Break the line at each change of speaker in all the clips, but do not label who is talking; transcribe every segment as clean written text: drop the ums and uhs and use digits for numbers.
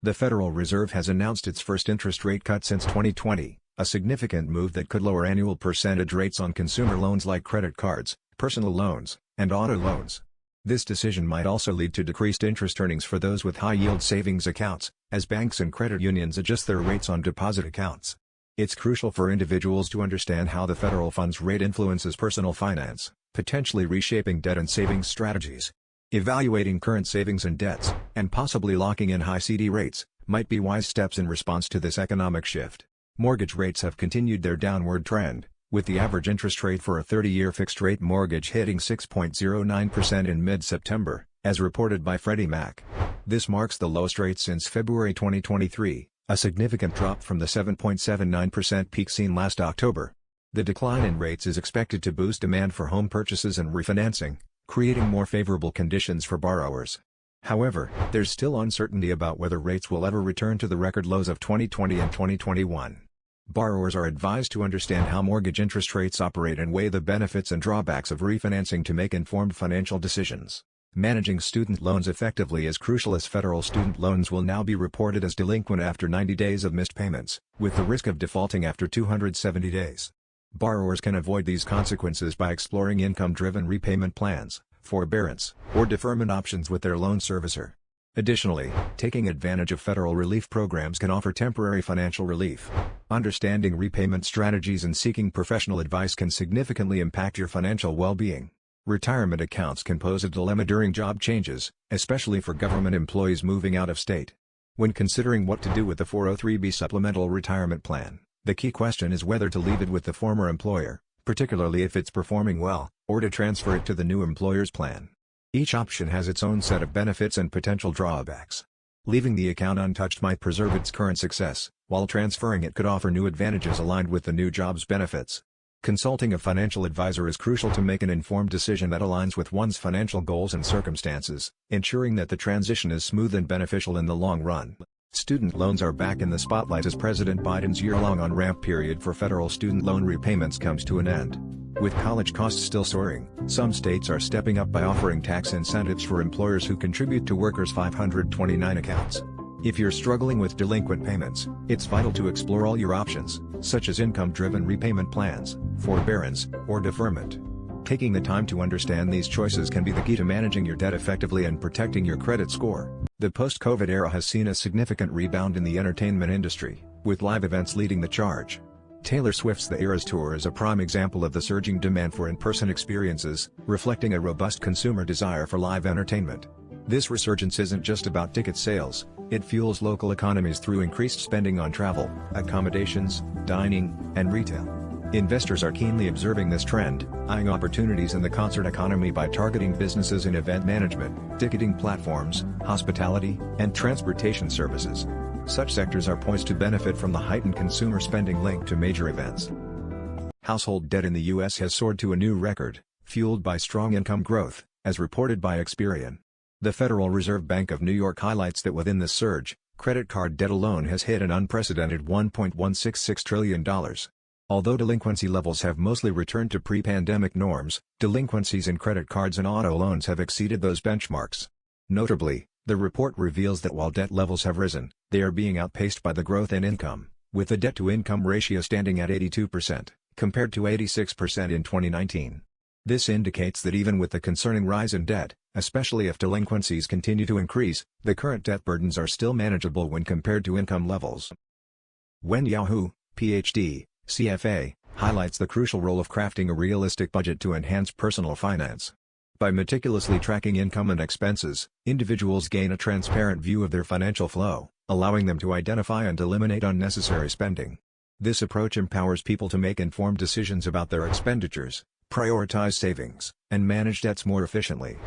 The Federal Reserve has announced its first interest rate cut since 2020, a significant move that could lower annual percentage rates on consumer loans like credit cards, personal loans, and auto loans. This decision might also lead to decreased interest earnings for those with high-yield savings accounts, as banks and credit unions adjust their rates on deposit accounts. It's crucial for individuals to understand how the federal funds rate influences personal finance, potentially reshaping debt and savings strategies. Evaluating current savings and debts, and possibly locking in high CD rates, might be wise steps in response to this economic shift. Mortgage rates have continued their downward trend, with the average interest rate for a 30-year fixed-rate mortgage hitting 6.09% in mid-September, as reported by Freddie Mac. This marks the lowest rate since February 2023, a significant drop from the 7.79% peak seen last October. The decline in rates is expected to boost demand for home purchases and refinancing, creating more favorable conditions for borrowers. However, there's still uncertainty about whether rates will ever return to the record lows of 2020 and 2021. Borrowers are advised to understand how mortgage interest rates operate and weigh the benefits and drawbacks of refinancing to make informed financial decisions. Managing student loans effectively is crucial, as federal student loans will now be reported as delinquent after 90 days of missed payments, with the risk of defaulting after 270 days. Borrowers can avoid these consequences by exploring income-driven repayment plans, forbearance, or deferment options with their loan servicer. Additionally, taking advantage of federal relief programs can offer temporary financial relief. Understanding repayment strategies and seeking professional advice can significantly impact your financial well-being. Retirement accounts can pose a dilemma during job changes, especially for government employees moving out of state. When considering what to do with the 403(b) supplemental retirement plan, the key question is whether to leave it with the former employer, particularly if it's performing well, or to transfer it to the new employer's plan. Each option has its own set of benefits and potential drawbacks. Leaving the account untouched might preserve its current success, while transferring it could offer new advantages aligned with the new job's benefits. Consulting a financial advisor is crucial to make an informed decision that aligns with one's financial goals and circumstances, ensuring that the transition is smooth and beneficial in the long run. Student loans are back in the spotlight as President Biden's year-long on-ramp period for federal student loan repayments comes to an end. With college costs still soaring, some states are stepping up by offering tax incentives for employers who contribute to workers' 529 accounts. If you're struggling with delinquent payments, it's vital to explore all your options, such as income-driven repayment plans, forbearance, or deferment. Taking the time to understand these choices can be the key to managing your debt effectively and protecting your credit score. The post-COVID era has seen a significant rebound in the entertainment industry, with live events leading the charge. Taylor Swift's The Eras Tour is a prime example of the surging demand for in-person experiences, reflecting a robust consumer desire for live entertainment. This resurgence isn't just about ticket sales, it fuels local economies through increased spending on travel, accommodations, dining, and retail. Investors are keenly observing this trend, eyeing opportunities in the concert economy by targeting businesses in event management, ticketing platforms, hospitality, and transportation services. Such sectors are poised to benefit from the heightened consumer spending linked to major events. Household debt in the U.S. has soared to a new record, fueled by strong income growth, as reported by Experian. The Federal Reserve Bank of New York highlights that within this surge, credit card debt alone has hit an unprecedented $1.166 trillion. Although delinquency levels have mostly returned to pre-pandemic norms, delinquencies in credit cards and auto loans have exceeded those benchmarks. Notably, the report reveals that while debt levels have risen, they are being outpaced by the growth in income, with the debt-to-income ratio standing at 82%, compared to 86% in 2019. This indicates that even with the concerning rise in debt, especially if delinquencies continue to increase, the current debt burdens are still manageable when compared to income levels. Wen Yahoo, Ph.D., CFA, highlights the crucial role of crafting a realistic budget to enhance personal finance. By meticulously tracking income and expenses, individuals gain a transparent view of their financial flow, allowing them to identify and eliminate unnecessary spending. This approach empowers people to make informed decisions about their expenditures, prioritize savings, and manage debts more efficiently.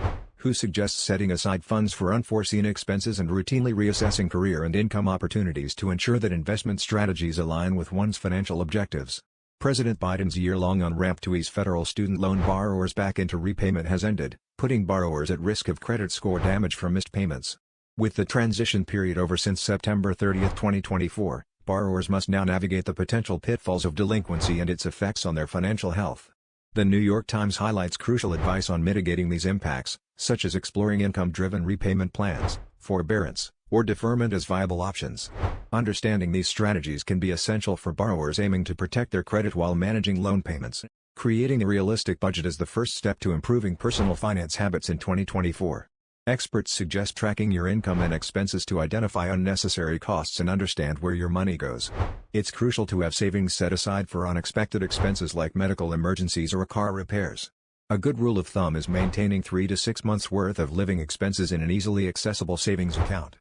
Who suggests setting aside funds for unforeseen expenses and routinely reassessing career and income opportunities to ensure that investment strategies align with one's financial objectives. President Biden's year-long on-ramp to ease federal student loan borrowers back into repayment has ended, putting borrowers at risk of credit score damage from missed payments. With the transition period over since September 30, 2024, borrowers must now navigate the potential pitfalls of delinquency and its effects on their financial health. The New York Times highlights crucial advice on mitigating these impacts, such as exploring income-driven repayment plans, forbearance, or deferment as viable options. Understanding these strategies can be essential for borrowers aiming to protect their credit while managing loan payments. Creating a realistic budget is the first step to improving personal finance habits in 2024. Experts suggest tracking your income and expenses to identify unnecessary costs and understand where your money goes. It's crucial to have savings set aside for unexpected expenses like medical emergencies or car repairs. A good rule of thumb is maintaining 3 to 6 months' worth of living expenses in an easily accessible savings account.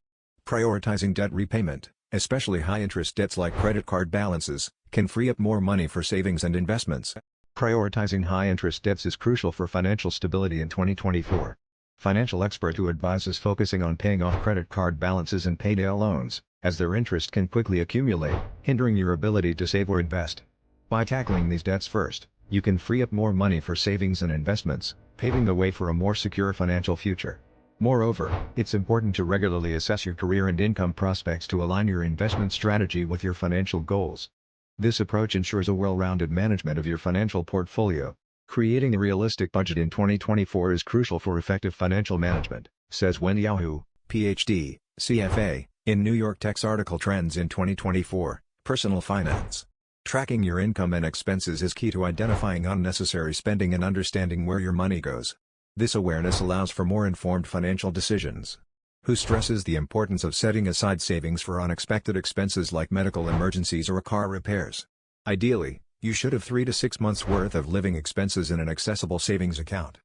Prioritizing debt repayment, especially high-interest debts like credit card balances, can free up more money for savings and investments. Prioritizing high-interest debts is crucial for financial stability in 2024. Financial expert who advises focusing on paying off credit card balances and payday loans, as their interest can quickly accumulate, hindering your ability to save or invest. By tackling these debts first, you can free up more money for savings and investments, paving the way for a more secure financial future. Moreover, it's important to regularly assess your career and income prospects to align your investment strategy with your financial goals. This approach ensures a well-rounded management of your financial portfolio. Creating a realistic budget in 2024 is crucial for effective financial management, says Wendy Yahoo, Ph.D., CFA, in New York Tech's article Trends in 2024, Personal Finance. Tracking your income and expenses is key to identifying unnecessary spending and understanding where your money goes. This awareness allows for more informed financial decisions. Who stresses the importance of setting aside savings for unexpected expenses like medical emergencies or car repairs. Ideally, you should have 3 to 6 months' worth of living expenses in an accessible savings account.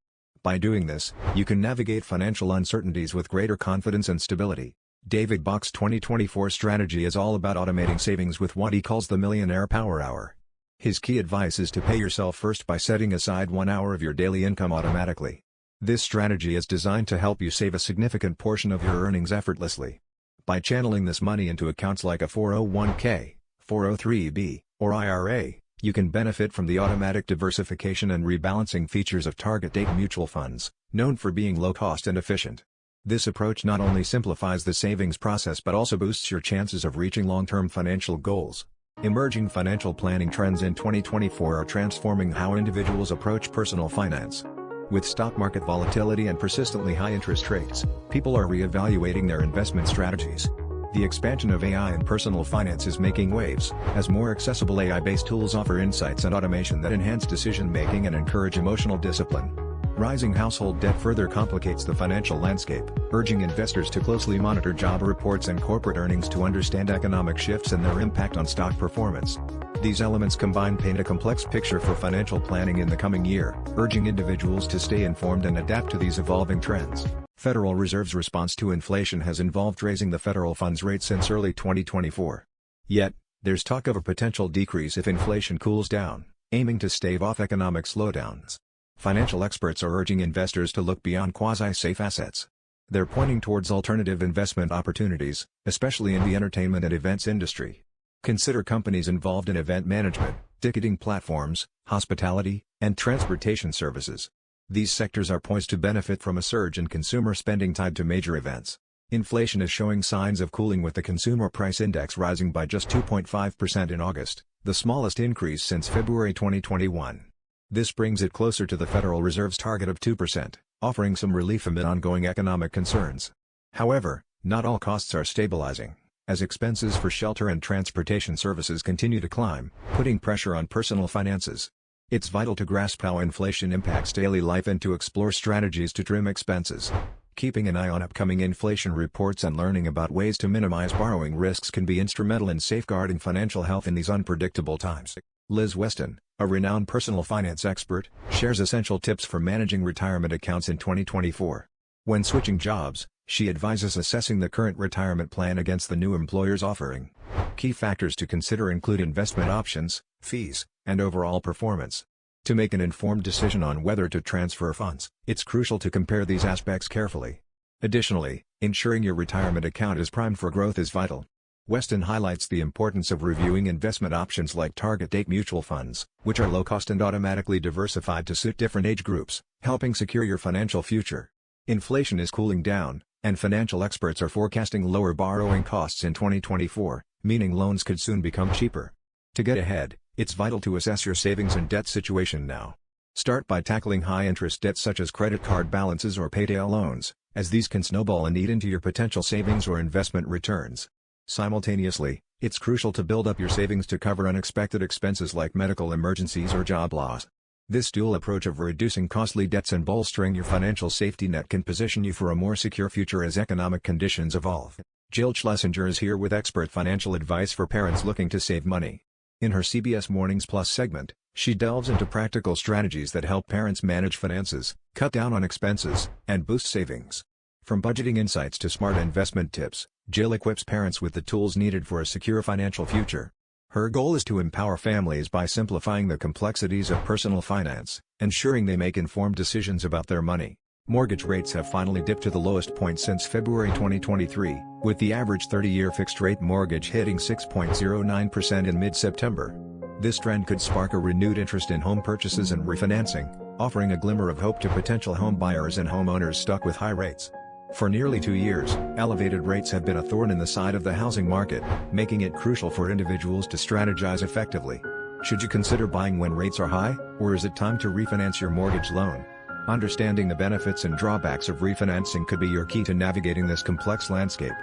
By doing this, you can navigate financial uncertainties with greater confidence and stability. David Bach's 2024 strategy is all about automating savings with what he calls the Millionaire Power Hour. His key advice is to pay yourself first by setting aside 1 hour of your daily income automatically. This strategy is designed to help you save a significant portion of your earnings effortlessly. By channeling this money into accounts like a 401k, 403b, or IRA, you can benefit from the automatic diversification and rebalancing features of target date mutual funds, known for being low-cost and efficient. This approach not only simplifies the savings process but also boosts your chances of reaching long-term financial goals. Emerging financial planning trends in 2024 are transforming how individuals approach personal finance. With stock market volatility and persistently high interest rates, people are re-evaluating their investment strategies. The expansion of AI in personal finance is making waves, as more accessible AI-based tools offer insights and automation that enhance decision-making and encourage emotional discipline. Rising household debt further complicates the financial landscape, urging investors to closely monitor job reports and corporate earnings to understand economic shifts and their impact on stock performance. These elements combined paint a complex picture for financial planning in the coming year, urging individuals to stay informed and adapt to these evolving trends. Federal Reserve's response to inflation has involved raising the federal funds rate since early 2024. Yet, there's talk of a potential decrease if inflation cools down, aiming to stave off economic slowdowns. Financial experts are urging investors to look beyond quasi-safe assets. They're pointing towards alternative investment opportunities, especially in the entertainment and events industry. Consider companies involved in event management, ticketing platforms, hospitality, and transportation services. These sectors are poised to benefit from a surge in consumer spending tied to major events. Inflation is showing signs of cooling with the Consumer Price Index rising by just 2.5% in August, the smallest increase since February 2021. This brings it closer to the Federal Reserve's target of 2%, offering some relief amid ongoing economic concerns. However, not all costs are stabilizing, as expenses for shelter and transportation services continue to climb, putting pressure on personal finances. It's vital to grasp how inflation impacts daily life and to explore strategies to trim expenses. Keeping an eye on upcoming inflation reports and learning about ways to minimize borrowing risks can be instrumental in safeguarding financial health in these unpredictable times. Liz Weston, a renowned personal finance expert, shares essential tips for managing retirement accounts in 2024. When switching jobs, she advises assessing the current retirement plan against the new employer's offering. Key factors to consider include investment options, fees, and overall performance. To make an informed decision on whether to transfer funds, it's crucial to compare these aspects carefully. Additionally, ensuring your retirement account is primed for growth is vital. Weston highlights the importance of reviewing investment options like target date mutual funds, which are low cost and automatically diversified to suit different age groups, helping secure your financial future. Inflation is cooling down, and financial experts are forecasting lower borrowing costs in 2024, meaning loans could soon become cheaper. To get ahead, it's vital to assess your savings and debt situation now. Start by tackling high-interest debts such as credit card balances or payday loans, as these can snowball and eat into your potential savings or investment returns. Simultaneously, it's crucial to build up your savings to cover unexpected expenses like medical emergencies or job loss. This dual approach of reducing costly debts and bolstering your financial safety net can position you for a more secure future as economic conditions evolve. Jill Schlesinger is here with expert financial advice for parents looking to save money. In her CBS Mornings Plus segment, she delves into practical strategies that help parents manage finances, cut down on expenses, and boost savings. From budgeting insights to smart investment tips, Jill equips parents with the tools needed for a secure financial future. Her goal is to empower families by simplifying the complexities of personal finance, ensuring they make informed decisions about their money. Mortgage rates have finally dipped to the lowest point since February 2023, with the average 30-year fixed-rate mortgage hitting 6.09% in mid-September. This trend could spark a renewed interest in home purchases and refinancing, offering a glimmer of hope to potential home buyers and homeowners stuck with high rates. For nearly 2 years, elevated rates have been a thorn in the side of the housing market, making it crucial for individuals to strategize effectively. Should you consider buying when rates are high, or is it time to refinance your mortgage loan? Understanding the benefits and drawbacks of refinancing could be your key to navigating this complex landscape.